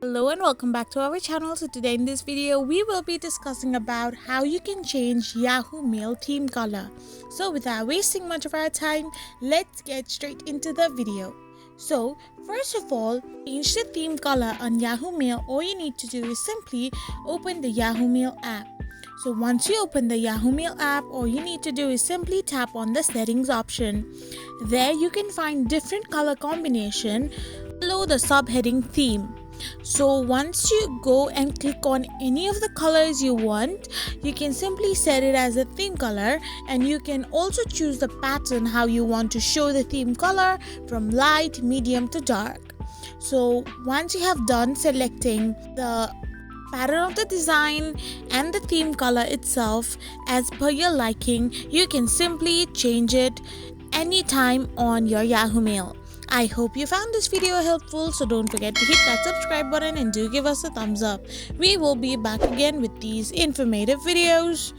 Hello and welcome back to our channel. So today in this video we will be discussing about how you can change Yahoo Mail theme color. So without wasting much of our time, let's get straight into the video. So first of all, change the theme color on Yahoo Mail. All you need to do is simply open the Yahoo Mail app. So once you open the Yahoo Mail app, all you need to do is simply tap on the settings option. There you can find different color combination below the subheading theme. So once you go and click on any of the colors you want, you can simply set it as a theme color, and you can also choose the pattern how you want to show the theme color from light, medium to dark. So once you have done selecting the pattern of the design and the theme color itself as per your liking, you can simply change it anytime on your Yahoo Mail. I hope you found this video helpful, so don't forget to hit that subscribe button and do give us a thumbs up. We will be back again with these informative videos.